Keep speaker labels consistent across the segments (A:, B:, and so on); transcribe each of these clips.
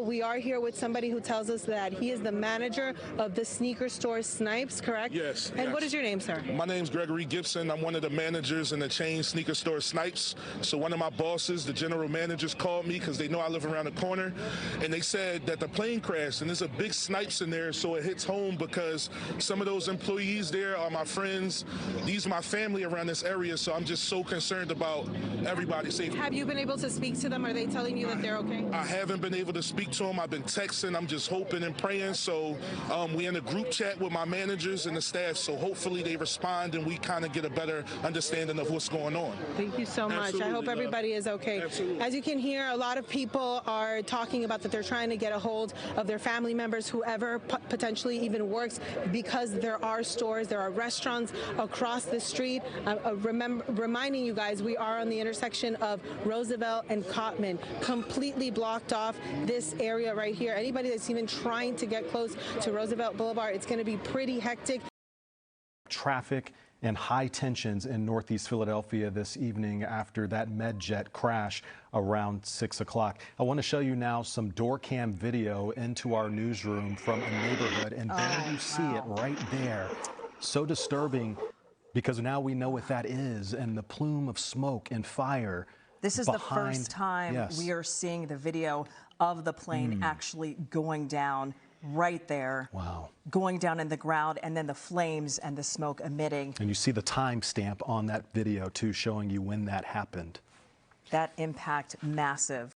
A: We are here with somebody who tells us that he is the manager of the sneaker store Snipes, correct?
B: Yes.
A: And what is your name, sir?
B: My name's Gregory Gibson. I'm one of the managers in the chain sneaker store Snipes. So one of my bosses, the general managers, called me because they know I live around the corner, and they said that the plane crashed, and there's a big Snipes in there, so it hits home because some of those employees there are my friends. These are my family around this area, so I'm just so concerned about everybody's safety.
A: Have you been able to speak to them? Are they telling you that they're okay?
B: I haven't been able to speak to them. I've been texting. I'm just hoping and praying. So we in a group chat with my managers and the staff, so hopefully they respond and we kind of get a better understanding of what's going on.
A: Thank you so much.
B: Absolutely,
A: I hope everybody is okay.
B: Absolutely.
A: As you can hear, a lot of people are talking about that they're trying to get a hold of their family members, whoever potentially even works, because there are stores, there are restaurants across the street. Reminding you guys, we are on the intersection of Roosevelt and Cotman, completely blocked off this area right here. Anybody that's even trying to get close to Roosevelt Boulevard, it's going to be pretty hectic.
C: Traffic and high tensions in Northeast Philadelphia this evening after that MedJet crash around 6 o'clock. I want to show you now some door cam video into our newsroom from a neighborhood, and there you see it right there. So disturbing because now we know what that is, and the plume of smoke and fire.
D: This is the first time we are seeing the video of the plane actually going down right there.
C: Wow.
D: Going down in the ground, and then the flames and the smoke emitting.
C: And you see the timestamp on that video, too, showing you when that happened.
D: That impact, massive.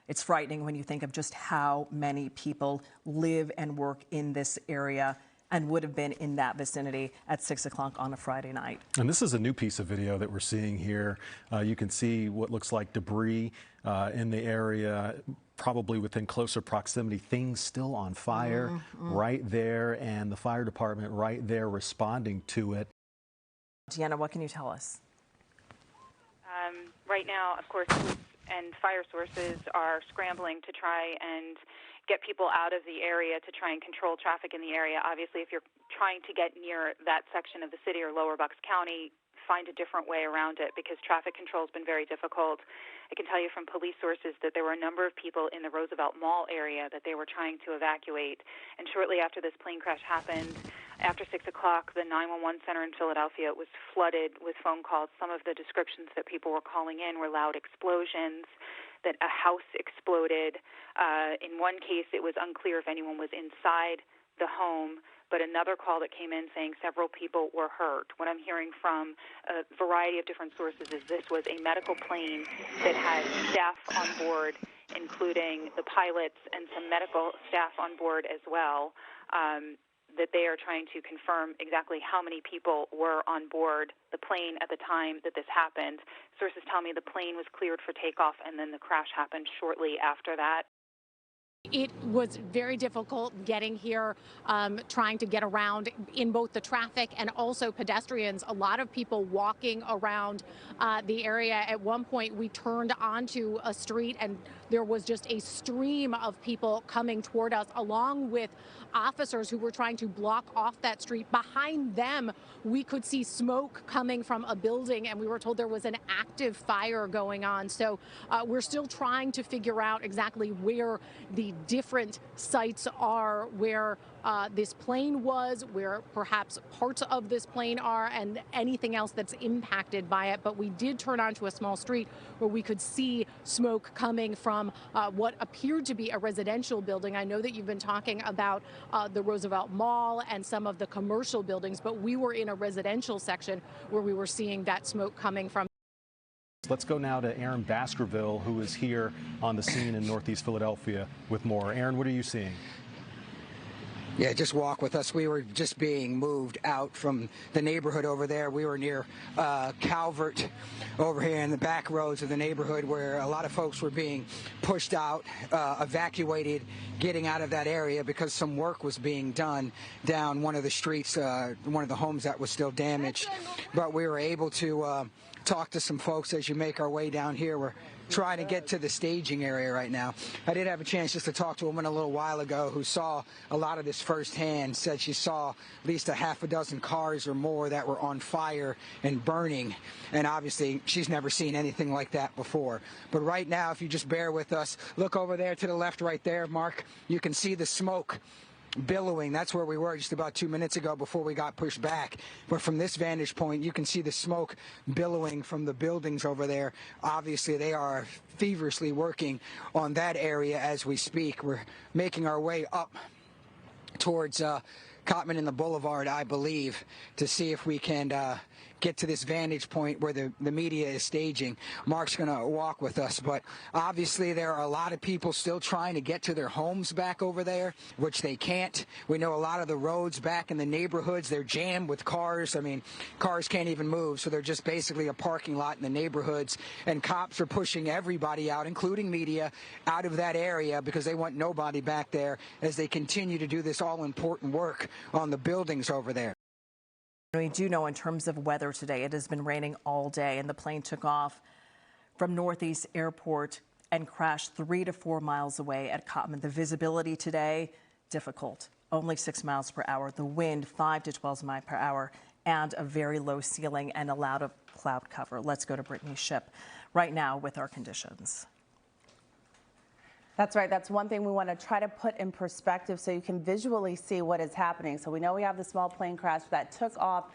D: It's frightening when you think of just how many people live and work in this area and would have been in that vicinity at 6 o'clock on a Friday night.
C: And this is a new piece of video that we're seeing here. You can see what looks like debris in the area, probably within closer proximity, things still on fire right there, and the fire department right there responding to it.
D: Deanna, what can you tell us?
E: Right now, of course, police and fire sources are scrambling to try and get people out of the area to try and control traffic in the area. Obviously, if you're trying to get near that section of the city or Lower Bucks County, find a different way around it because traffic control has been very difficult. I can tell you from police sources that there were a number of people in the Roosevelt Mall area that they were trying to evacuate. And shortly after this plane crash happened, after 6 o'clock, the 911 center in Philadelphia was flooded with phone calls. Some of the descriptions that people were calling in were loud explosions, that a house exploded. In one case, it was unclear if anyone was inside the home, but another call that came in saying several people were hurt. What I'm hearing from a variety of different sources is this was a medical plane that had staff on board, including the pilots and some medical staff on board as well, that they are trying to confirm exactly how many people were on board the plane at the time that this happened. Sources tell me the plane was cleared for takeoff, and then the crash happened shortly after that.
F: It was very difficult getting here, trying to get around in both the traffic and also pedestrians. A lot of people walking around the area. At one point, we turned onto a street and there was just a stream of people coming toward us, along with officers who were trying to block off that street. Behind them, we could see smoke coming from a building, and we were told there was an active fire going on. So we're still trying to figure out exactly where the different sites are, where this plane was, where perhaps parts of this plane are, and anything else that's impacted by it. But we did turn onto a small street where we could see smoke coming from what appeared to be a residential building. I know that you've been talking about the Roosevelt Mall and some of the commercial buildings, but we were in a residential section where we were seeing that smoke coming from.
C: Let's go now to Aaron Baskerville, who is here on the scene in Northeast Philadelphia with more. Aaron, what are you seeing?
G: Yeah, just walk with us. We were just being moved out from the neighborhood over there. We were near Calvert over here in the back roads of the neighborhood where a lot of folks were being pushed out, evacuated, getting out of that area because some work was being done down one of the streets, one of the homes that was still damaged. But we were able to talk to some folks as you make our way down here. We're trying to get to the staging area right now. I did have a chance just to talk to a woman a little while ago who saw a lot of this firsthand, said she saw at least a half a dozen cars or more that were on fire and burning, and obviously she's never seen anything like that before. But right now, if you just bear with us, look over there to the left right there, Mark, you can see the smoke billowing. That's where we were just about 2 minutes ago before we got pushed back. But from this vantage point, you can see the smoke billowing from the buildings over there. Obviously, they are feverishly working on that area as we speak. We're making our way up towards Cottman and the Boulevard, I believe, to see if we can get to this vantage point where the media is staging. Mark's going to walk with us, but obviously there are a lot of people still trying to get to their homes back over there, which they can't. We know a lot of the roads back in the neighborhoods, they're jammed with cars. I mean, cars can't even move, so they're just basically a parking lot in the neighborhoods, and cops are pushing everybody out, including media, out of that area because they want nobody back there as they continue to do this all-important work on the buildings over there.
D: We do know in terms of weather today, it has been raining all day, and the plane took off from Northeast Airport and crashed 3 to 4 miles away at Cottman. The visibility today, difficult, only 6 miles per hour. The wind, 5 to 12 miles per hour, and a very low ceiling and a lot of cloud cover. Let's go to Brittany Ship right now with our conditions.
H: That's right. That's one thing we want to try to put in perspective so you can visually see what is happening. So we know we have the small plane crash that took off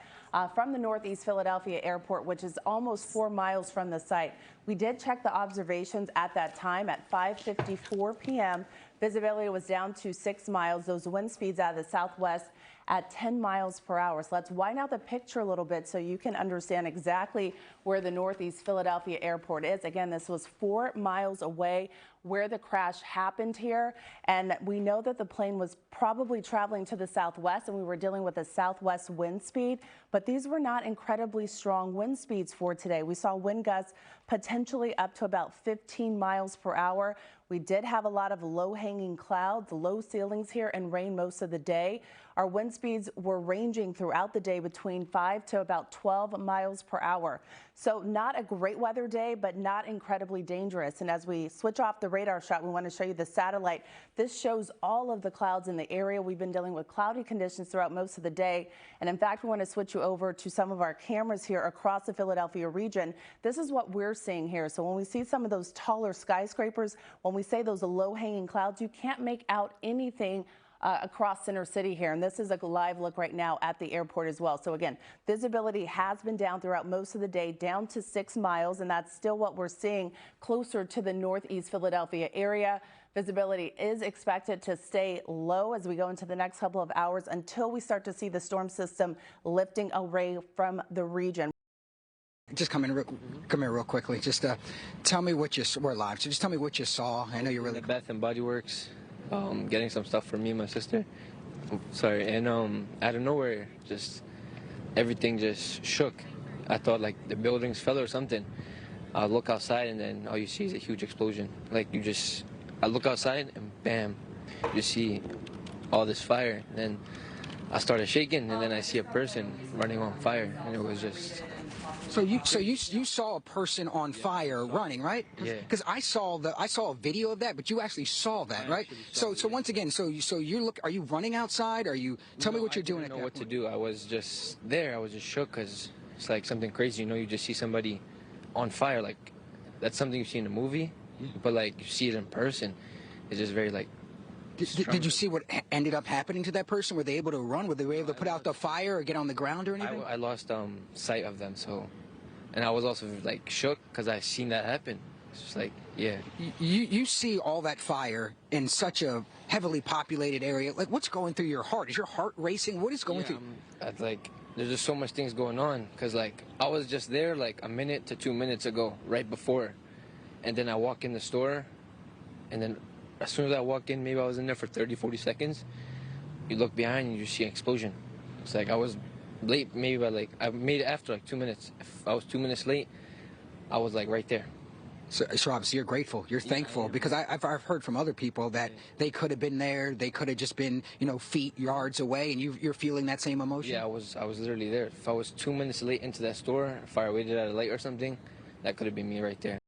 H: from the Northeast Philadelphia Airport, which is almost 4 miles from the site. We did check the observations at that time at 5:54 p.m. Visibility was down to 6 miles. Those wind speeds out of the southwest at 10 miles per hour. So let's widen out the picture a little bit so you can understand exactly where the Northeast Philadelphia Airport is. Again, this was 4 miles away where the crash happened here. And we know that the plane was probably traveling to the southwest, and we were dealing with a southwest wind speed, but these were not incredibly strong wind speeds for today. We saw wind gusts potentially up to about 15 miles per hour. We did have a lot of low-hanging clouds, low ceilings here, and rain most of the day. Our wind speeds were ranging throughout the day between 5 to about 12 miles per hour. So not a great weather day, but not incredibly dangerous. And as we switch off the radar shot, we want to show you the satellite. This shows all of the clouds in the area. We've been dealing with cloudy conditions throughout most of the day. And in fact, we want to switch you over to some of our cameras here across the Philadelphia region. This is what we're seeing here. So when we see some of those taller skyscrapers, when we say those low-hanging clouds, you can't make out anything across Center City here. And this is a live look right now at the airport as well. So again, visibility has been down throughout most of the day, down to 6 miles, and that's still what we're seeing closer to the Northeast Philadelphia area. Visibility is expected to stay low as we go into the next couple of hours until we start to see the storm system lifting away from the region.
G: Just come here real quickly. Just tell me what we're live. So just tell me what you saw. I know you're really
I: Bath and Body Works, getting some stuff for me and my sister. Sorry, and out of nowhere, just everything just shook. I thought like the buildings fell or something. I look outside and then all you see is a huge explosion. Like I look outside and bam, you see all this fire. And then I started shaking and then I see a person running on fire, and it was just.
G: So you saw a person on fire running, right?
I: Yeah.
G: Because I saw a video of that, but you actually saw that, right? So once again, are you running outside? Tell me what you're doing.
I: I didn't know what to do. I was just there. I was just shook because it's like something crazy. You just see somebody on fire. Like that's something you see in a movie, but like you see it in person. It's just very like.
G: Did you see what ended up happening to that person? Were they able to run? Were they able to put out the fire or get on the ground or anything?
I: I lost sight of them, and I was also like shook because I seen that happen. It's just like, yeah.
G: You see all that fire in such a heavily populated area. Like, what's going through your heart? Is your heart racing? What is going through?
I: Like, there's just so much things going on because like I was just there like a minute to 2 minutes ago, right before, and then I walk in the store, and then. As soon as I walk in, maybe I was in there for 30, 40 seconds. You look behind and you see an explosion. It's like I was late, maybe by I made it after like 2 minutes. If I was 2 minutes late, I was like right there.
G: So obviously you're grateful, you're thankful, because I've heard from other people that they could have been there, they could have just been, feet, yards away, and you're feeling that same emotion?
I: Yeah, I was literally there. If I was 2 minutes late into that store, if I waited at a light or something, that could have been me right there.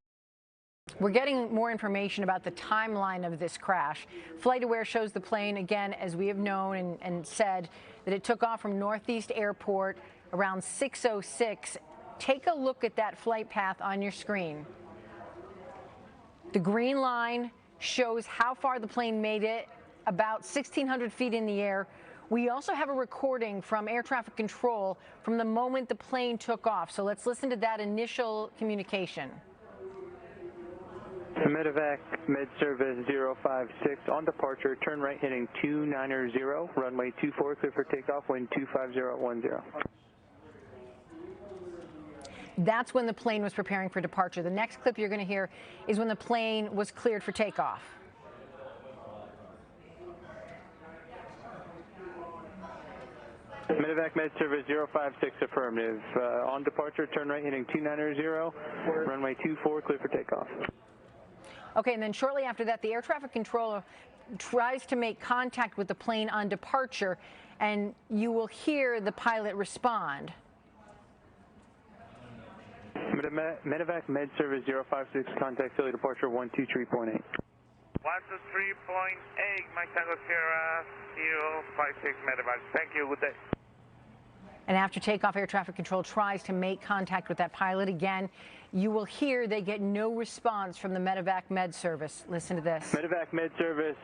J: We're getting more information about the timeline of this crash. FlightAware shows the plane, again, as we have known and said, that it took off from Northeast Airport around 6:06. Take a look at that flight path on your screen. The green line shows how far the plane made it, about 1,600 feet in the air. We also have a recording from air traffic control from the moment the plane took off. So let's listen to that initial communication.
K: Medevac Med Service 056 on departure, turn right heading 290, runway 24, clear for takeoff, wind 25010.
J: That's when the plane was preparing for departure. The next clip you're going to hear is when the plane was cleared for takeoff.
K: Medevac Med Service 056 affirmative. On departure, turn right heading 290, runway 24, clear for takeoff.
J: Okay, and then shortly after that, the air traffic controller tries to make contact with the plane on departure, and you will hear the pilot respond.
K: Medevac Med Service 056, contact Philly departure 123.8.
L: 123.8, Mike Tango Sierra 056 Medevac. Thank you, good day.
J: And after takeoff, air traffic control tries to make contact with that pilot again. You will hear they get no response from the Medevac Med Service. Listen to this.
K: Medevac Med Service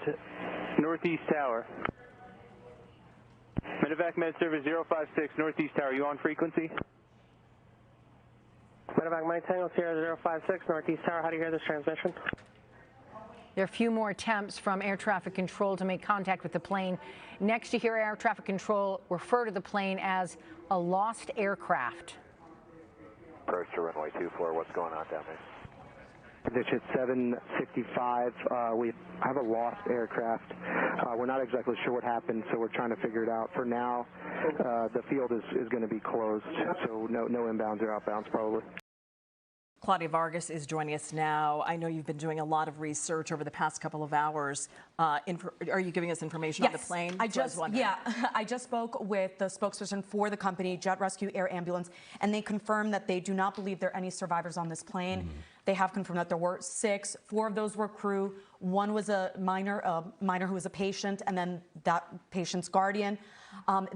K: Northeast Tower. Medevac Med Service 056 Northeast Tower. You on frequency?
M: Medevac Mike Tango Sierra 056 Northeast Tower. How do you hear this transmission?
J: There are a few more attempts from air traffic control to make contact with the plane. Next, you hear air traffic control refer to the plane as a lost aircraft.
N: Approach to runway 24. What's going on down there?
M: Digit 765. We have a lost aircraft. We're not exactly sure what happened, so we're trying to figure it out. For now, the field is going to be closed, so no inbounds or outbounds probably.
D: Claudia Vargas is joining us now. I know you've been doing a lot of research over the past couple of hours. Are you giving us information on the plane?
O: I just spoke with the spokesperson for the company, Jet Rescue Air Ambulance, and they confirmed that they do not believe there are any survivors on this plane. They have confirmed that there were 6. 4 of those were crew. 1 was a minor who was a patient, and then that patient's guardian.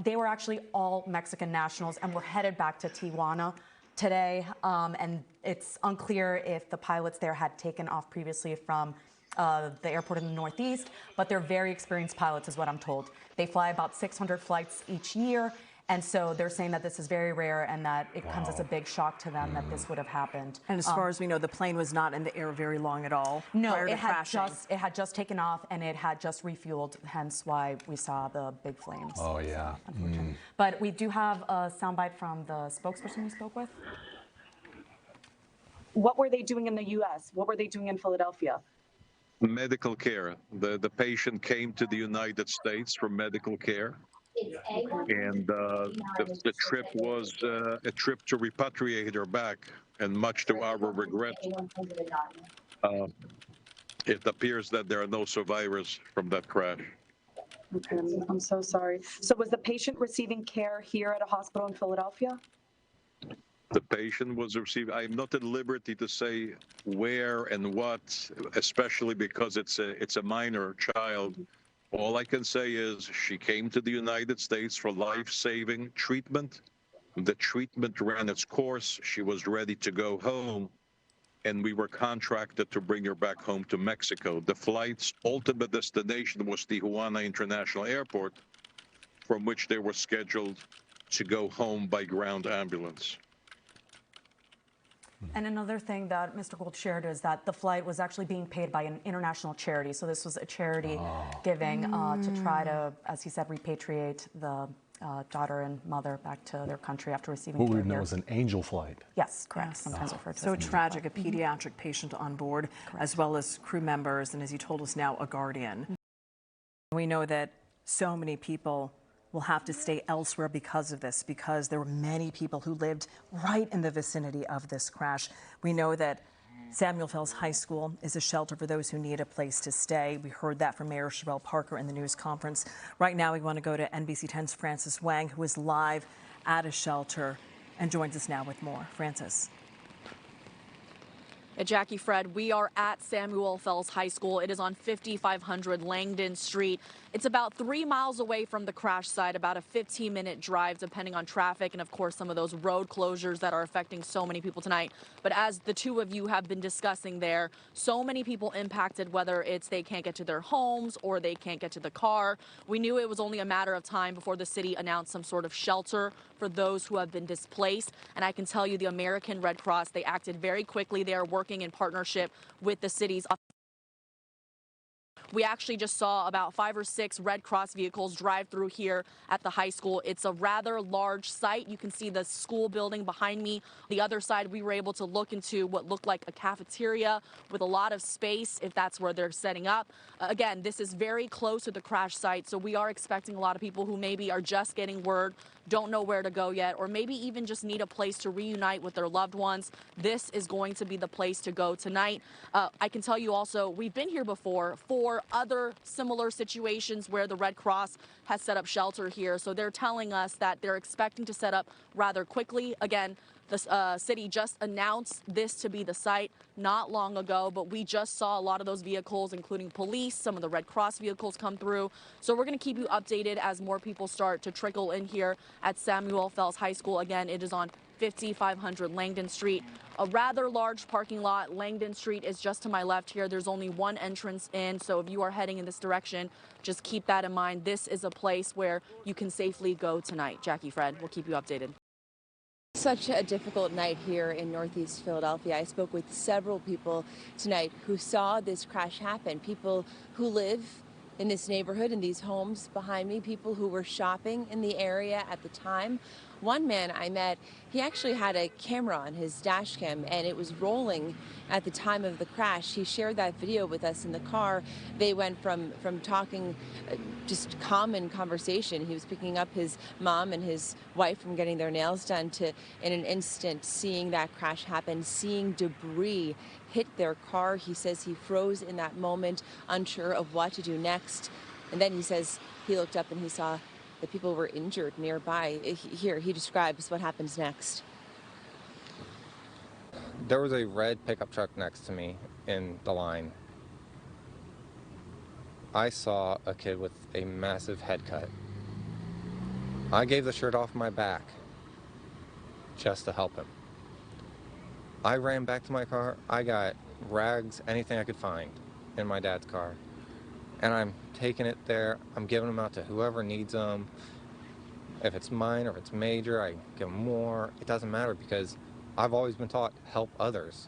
O: They were actually all Mexican nationals and were headed back to Tijuana today, and it's unclear if the pilots there had taken off previously from the airport in the Northeast, but they're very experienced pilots is what I'm told. They fly about 600 flights each year, and so they're saying that this is very rare and that it comes as a big shock to them that this would have happened.
D: And as far as we know, the plane was not in the air very long at all.
O: No,
D: prior to crashing.
O: it had just taken off and it had just refueled, hence why we saw the big flames.
C: Oh, yeah.
O: But we do have a soundbite from the spokesperson we spoke with.
P: What were they doing in the U.S.? What were they doing in Philadelphia?
Q: Medical care. The patient came to the United States for medical care. And the trip was a trip to repatriate her back, and much to our regret, it appears that there are no survivors from that crash.
P: Okay, I'm so sorry. So was the patient receiving care here at a hospital in Philadelphia?
Q: The patient was received. I'm not at liberty to say where and what, especially because it's a minor child. All I can say is she came to the United States for life-saving treatment. The treatment ran its course. She was ready to go home, and we were contracted to bring her back home to Mexico. The flight's ultimate destination was Tijuana International Airport, from which they were scheduled to go home by ground ambulance.
O: And another thing that Mr. Gould shared is that the flight was actually being paid by an international charity. So this was a charity giving to try to, as he said, repatriate the daughter and mother back to their country after receiving care.
C: What we know was an angel flight.
O: Yes, correct. Sometimes referred to
D: so
O: as an
D: tragic, a pediatric patient on board, as well as crew members, and as you told us now, a guardian. We know that so many people will have to stay elsewhere because of this, because there were many people who lived right in the vicinity of this crash. We know that Samuel Fells High School is a shelter for those who need a place to stay. We heard that from Mayor Chevelle Parker in the news conference. Right now, we want to go to NBC 10's Francis Wang, who is live at a shelter and joins us now with more. Francis.
R: Jackie, Fred, we are at Samuel Fells High School. It is on 5500 Langdon Street. It's about 3 miles away from the crash site, about a 15-minute drive depending on traffic and, of course, some of those road closures that are affecting so many people tonight. But as the two of you have been discussing there, so many people impacted, whether it's they can't get to their homes or they can't get to the car. We knew it was only a matter of time before the city announced some sort of shelter for those who have been displaced. And I can tell you the American Red Cross, they acted very quickly. They are working in partnership with the city's. We actually just saw about 5 or 6 Red Cross vehicles drive through here at the high school. It's a rather large site. You can see the school building behind me. The other side, we were able to look into what looked like a cafeteria with a lot of space, if that's where they're setting up. Again, this is very close to the crash site, so we are expecting a lot of people who maybe are just getting word, don't know where to go yet, or maybe even just need a place to reunite with their loved ones. This is going to be the place to go tonight. I can tell you also, we've been here before for other similar situations where the Red Cross has set up shelter here. So they're telling us that they're expecting to set up rather quickly. Again, the city just announced this to be the site not long ago, but we just saw a lot of those vehicles, including police, some of the Red Cross vehicles come through. So we're going to keep you updated as more people start to trickle in here at Samuel Fells High School. Again, it is on 5500 Langdon Street, a rather large parking lot. Langdon Street is just to my left here. There's only one entrance in, so if you are heading in this direction, just keep that in mind. This is a place where you can safely go tonight. Jackie, Fred, we'll keep you updated.
S: Such a difficult night here in Northeast Philadelphia. I spoke with several people tonight who saw this crash happen. People who live in this neighborhood, in these homes behind me, people who were shopping in the area at the time. One man I met, he actually had a camera on his dash cam and it was rolling at the time of the crash. He shared that video with us in the car. They went from talking just common conversation. He was picking up his mom and his wife from getting their nails done to, in an instant, seeing that crash happen, seeing debris hit their car. He says he froze in that moment, unsure of what to do next. And then he says he looked up and he saw the people were injured nearby. Here, he describes what happens next.
T: There was a red pickup truck next to me in the line. I saw a kid with a massive head cut. I gave the shirt off my back just to help him. I ran back to my car. I got rags, anything I could find in my dad's car. And I'm taking it there. I'm giving them out to whoever needs them. If it's mine or if it's major, I give them more. It doesn't matter because I've always been taught help others.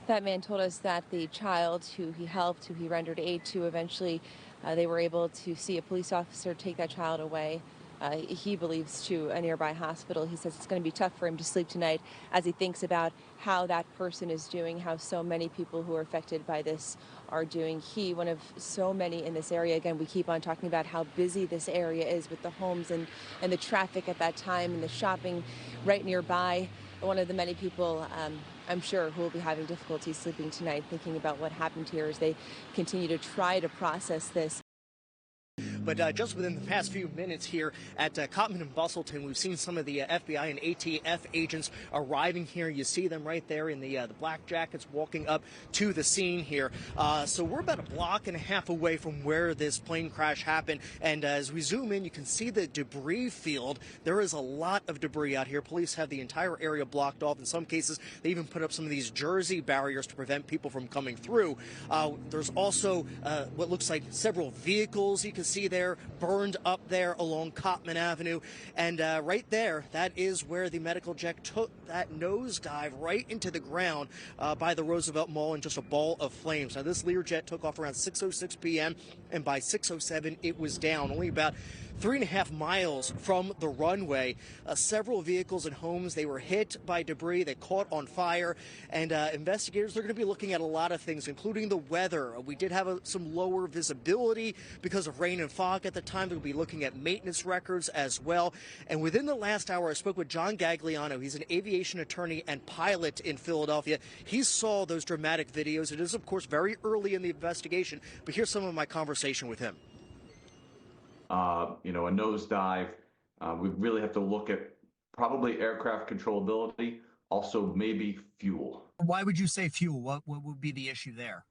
S: That man told us that the child who he helped, who he rendered aid to, eventually they were able to see a police officer take that child away. He believes to a nearby hospital. He says it's going to be tough for him to sleep tonight as he thinks about how that person is doing, how so many people who are affected by this are doing. He, one of so many in this area, again, we keep on talking about how busy this area is with the homes and the traffic at that time and the shopping right nearby. One of the many people, I'm sure, who will be having difficulty sleeping tonight, thinking about what happened here as they continue to try to process this.
U: But just within the past few minutes here at Cottman and Bustleton, we've seen some of the FBI and ATF agents arriving here. You see them right there in the black jackets walking up to the scene here. So we're about a block and a half away from where this plane crash happened. And as we zoom in, you can see the debris field. There is a lot of debris out here. Police have the entire area blocked off. In some cases, they even put up some of these Jersey barriers to prevent people from coming through. There's also what looks like several vehicles you can see there burned up there along Cottman Avenue. And right there, that is where the medical jet took that nosedive right into the ground by the Roosevelt Mall in just a ball of flames. Now, this Learjet took off around 6:06 p.m. and by 6:07 it was down, only about 3.5 miles from the runway. Several vehicles and homes, they were hit by debris. They caught on fire. And investigators, they're going to be looking at a lot of things, including the weather. We did have some lower visibility because of rain and fog at the time. They'll be looking at maintenance records as well. And within the last hour, I spoke with John Gagliano. He's an aviation attorney and pilot in Philadelphia. He saw those dramatic videos. It is, of course, very early in the investigation, but here's some of my conversation with him.
V: A nosedive. We really have to look at probably aircraft controllability,
B: also maybe fuel.
U: Why would you say fuel? What would be the issue there?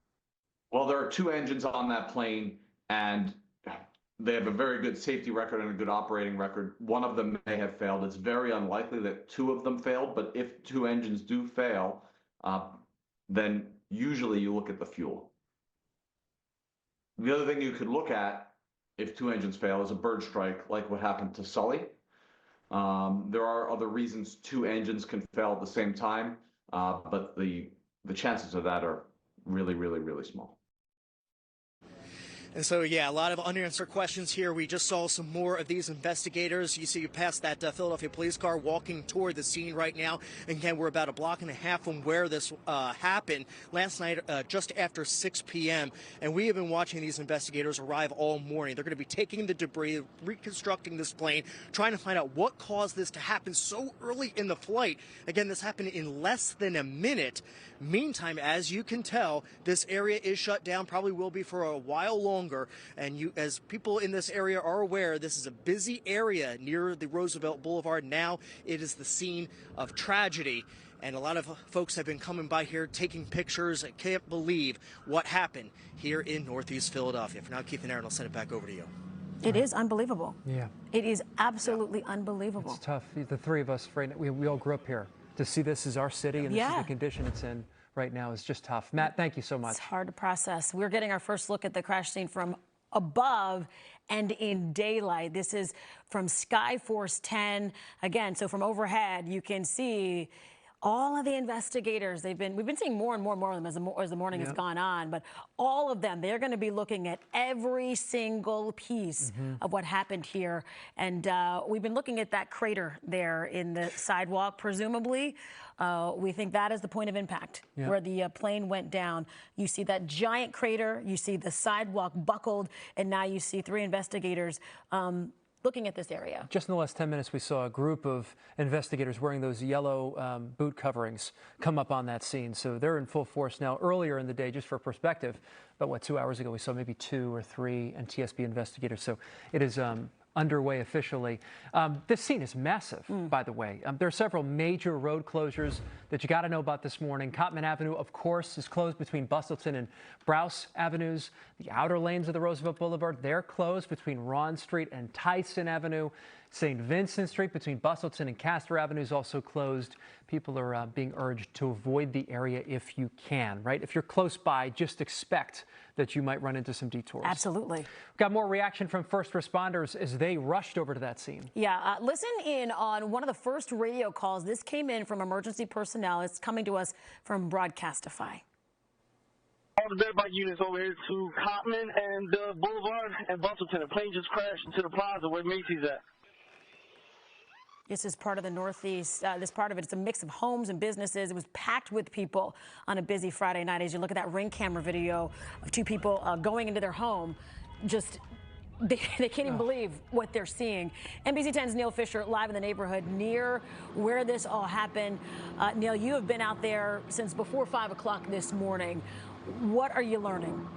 B: Well, there are 2 engines on that plane, and they have a very good safety record and a good operating record. One of them may have failed. It's very unlikely that 2 of them failed, but if 2 engines do fail, then usually you look at the fuel. The other thing you could look at if 2 engines fail is a bird strike, like what happened to Sully. There are other reasons 2 engines can fail at the same time, but the chances of that are really, really, really small.
U: And so, yeah, a lot of unanswered questions here. We just saw some more of these investigators. You see past that Philadelphia police car walking toward the scene right now. Again, we're about a block and a half from where this happened last night, just after 6 p.m. And we have been watching these investigators arrive all morning. They're going to be taking the debris, reconstructing this plane, trying to find out what caused this to happen so early in the flight. Again, this happened in less than a minute. Meantime, as you can tell, this area is shut down, probably will be for a while longer. And you, as people in this area are aware, this is a busy area near the Roosevelt Boulevard. Now it is the scene of tragedy. And a lot of folks have been coming by here taking pictures. I can't believe what happened here in Northeast Philadelphia. For now, Keith and Aaron, I'll send it back over to you.
V: It is unbelievable.
W: Yeah.
V: It is absolutely unbelievable.
W: It's tough. The 3 of us, we all grew up here. To see this as our city and this is the condition it's in right now is just tough. Matt, thank you so much.
V: It's hard to process. We're getting our first look at the crash scene from above and in daylight. This is from Skyforce 10. Again, so from overhead, you can see all of the investigators. We've been seeing more and more of them as the morning has gone on, but all of them, they're going to be looking at every single piece of what happened here. And we've been looking at that crater there in the sidewalk, presumably. We think that is the point of impact where the plane went down. You see that giant crater, you see the sidewalk buckled, and now you see 3 investigators looking at this area.
W: Just in the last 10 minutes, we saw a group of investigators wearing those yellow boot coverings come up on that scene. So they're in full force now. Earlier in the day, just for perspective, about 2 hours ago, we saw maybe 2 or 3 NTSB investigators. So it is underway officially. This scene is massive, by the way. There are several major road closures that you got to know about this morning. Cottman Avenue, of course, is closed between Bustleton and Browse Avenues. The outer lanes of the Roosevelt Boulevard, they're closed between Ron Street and Tyson Avenue. St. Vincent Street between Bustleton and Castor Avenue is also closed. People are being urged to avoid the area if you can, right? If you're close by, just expect that you might run into some detours.
V: Absolutely.
W: We've got more reaction from first responders as they rushed over to that scene.
V: Yeah, listen in on one of the first radio calls. This came in from emergency personnel. It's coming to us from Broadcastify.
X: All the dead bike units over here to Cottman and Boulevard and Bustleton. The plane just crashed into the plaza where Macy's at.
V: This is part of the Northeast. This part of it's a mix of homes and businesses. It was packed with people on a busy Friday night. As you look at that Ring camera video of 2 people going into their home, just they can't even believe what they're seeing. NBC 10's Neil Fisher live in the neighborhood near where this all happened. Neil, you have been out there since before 5 o'clock this morning. What are you learning?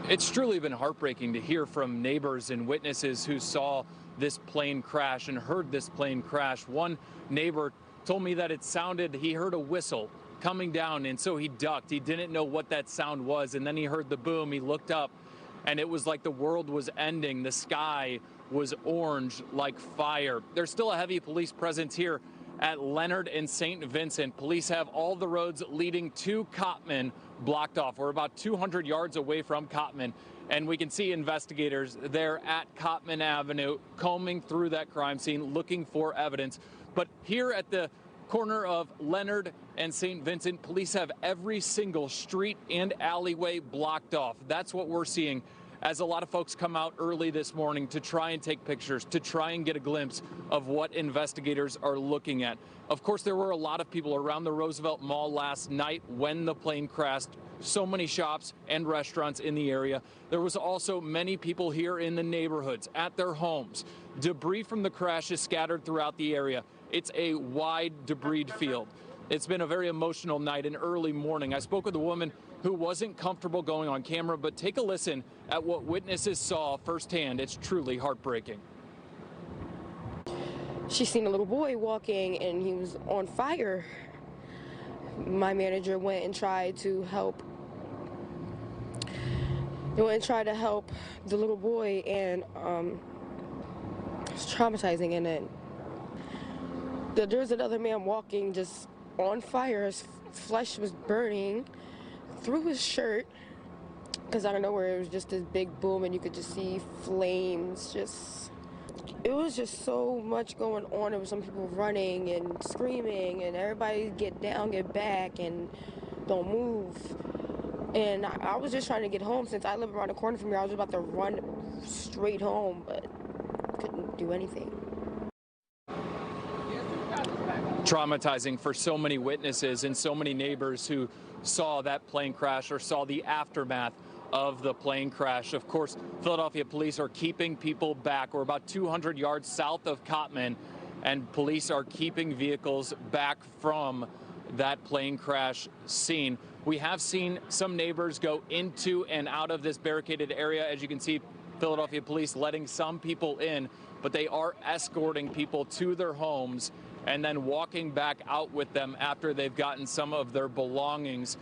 Y: It's truly been heartbreaking to hear from neighbors and witnesses who saw this plane crash and heard this plane crash. One neighbor told me that he heard a whistle coming down, and so he ducked. He didn't know what that sound was, and then he heard the boom. He looked up, and it was like the world was ending. The sky was orange like fire. There's still a heavy police presence here at Leonard and St. Vincent. Police have all the roads leading to Cottman blocked off. We're about 200 yards away from Cottman, and we can see investigators there at Cottman Avenue combing through that crime scene, looking for evidence. But here at the corner of Leonard and St. Vincent, police have every single street and alleyway blocked off. That's what we're seeing as a lot of folks come out early this morning to try and take pictures, to try and get a glimpse of what investigators are looking at. Of course, there were a lot of people around the Roosevelt Mall last night when the plane crashed. So many shops and restaurants in the area. There was also many people here in the neighborhoods at their homes. Debris from the crash is scattered throughout the area. It's a wide debris field. It's been a very emotional night and early morning. I spoke with a woman who wasn't comfortable going on camera, but take a listen at what witnesses saw firsthand. It's truly heartbreaking.
A: she seen a little boy walking and he was on fire. My manager went and tried to help. They went and tried to help the little boy, and it's traumatizing. And then there was another man walking just on fire. His flesh was burning through his shirt, because out of nowhere it was just this big boom and you could just see flames. It was just so much going on. There was some people running and screaming, and everybody get down, get back, and don't move. And I was just trying to get home. Since I live around the corner from here, I was about to run straight home, but couldn't do anything.
Y: Traumatizing for so many witnesses and so many neighbors who saw that plane crash or saw the aftermath of the plane crash. Of course, Philadelphia police are keeping people back. We're about 200 yards south of Cottman, and police are keeping vehicles back from that plane crash scene. We have seen some neighbors go into and out of this barricaded area. As you can see, Philadelphia police letting some people in, but they are escorting people to their homes and then walking back out with them after they've gotten some of their belongings.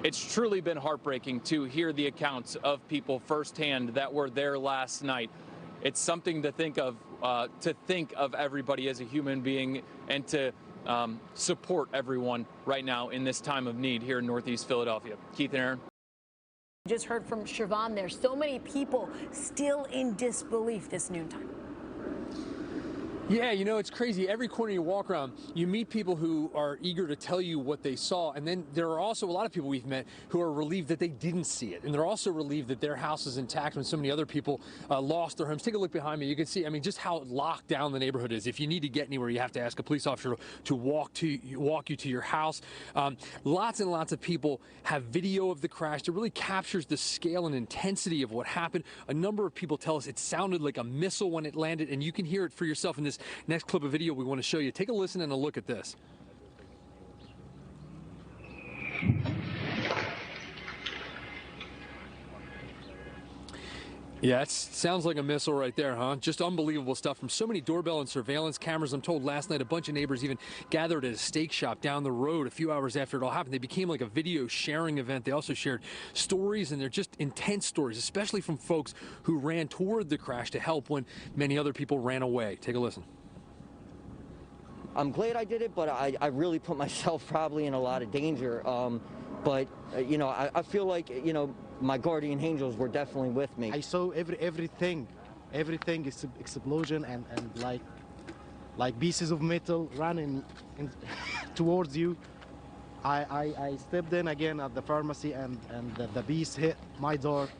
Y: It's truly been heartbreaking to hear the accounts of people firsthand that were there last night. It's something to think of everybody as a human being, and to support everyone right now in this time of need here in Northeast Philadelphia. Keith and Aaron.
V: Just heard from Siobhan there. So many people still in disbelief this noontime.
E: Yeah, you know, it's crazy. Every corner you walk around, you meet people who are eager to tell you what they saw. And then there are also a lot of people we've met who are relieved that they didn't see it. And they're also relieved that their house is intact when so many other people lost their homes. Take a look behind me. You can see, I mean, just how locked down the neighborhood is. If you need to get anywhere, you have to ask a police officer to walk you to your house. Lots and lots of people have video of the crash that really captures the scale and intensity of what happened. A number of people tell us it sounded like a missile when it landed, and you can hear it for yourself in this next clip of video we want to show you. Take a listen and a look at this. Yeah, it sounds like a missile right there, huh? Just unbelievable stuff from so many doorbell and surveillance cameras. I'm told last night a bunch of neighbors even gathered at a steak shop down the road a few hours after it all happened. They became like a video sharing event. They also shared stories, and they're just intense stories, especially from folks who ran toward the crash to help when many other people ran away. Take a listen.
F: I'm glad I did it, but I really put myself probably in a lot of danger. But you know, I feel like, you know, my guardian angels were definitely with me.
G: I saw everything is explosion and like pieces of metal running towards you. I stepped in again at the pharmacy, and the beast hit my door.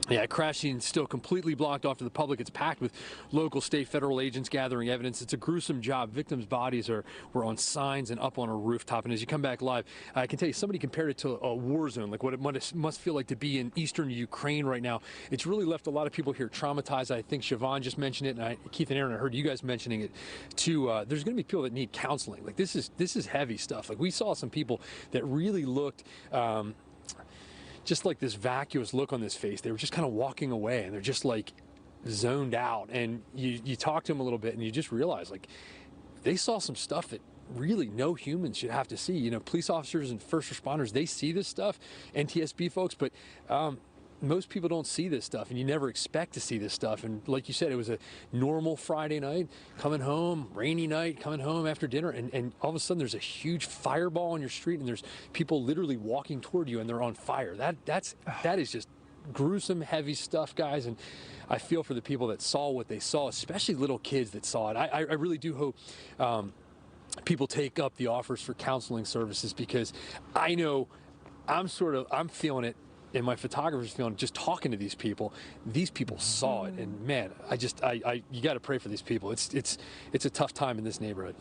E: Yeah, crash scene still completely blocked off to the public. It's packed with local, state, federal agents gathering evidence. It's a gruesome job. Victims' bodies were on signs and up on a rooftop. And as you come back live, I can tell you, somebody compared it to a war zone, like what it must feel like to be in eastern Ukraine right now. It's really left a lot of people here traumatized. I think Siobhan just mentioned it, and Keith and Aaron, I heard you guys mentioning it too. There's going to be people that need counseling. Like this is heavy stuff. Like we saw some people that really looked just like this vacuous look on this face. They were just kind of walking away, and they're just like zoned out. And you talk to them a little bit, and you just realize like they saw some stuff that really no humans should have to see. You know, police officers and first responders, they see this stuff, NTSB folks, but most people don't see this stuff, and you never expect to see this stuff. And like you said, it was a normal Friday night, coming home, rainy night, coming home after dinner, and all of a sudden there's a huge fireball on your street, and there's people literally walking toward you, and they're on fire. That is just gruesome, heavy stuff, guys. And I feel for the people that saw what they saw, especially little kids that saw it. I really do hope people take up the offers for counseling services, because I know I'm feeling it. And my photographer's feeling, just talking to these people saw it, and man, you got to pray for these people. It's a tough time in this neighborhood.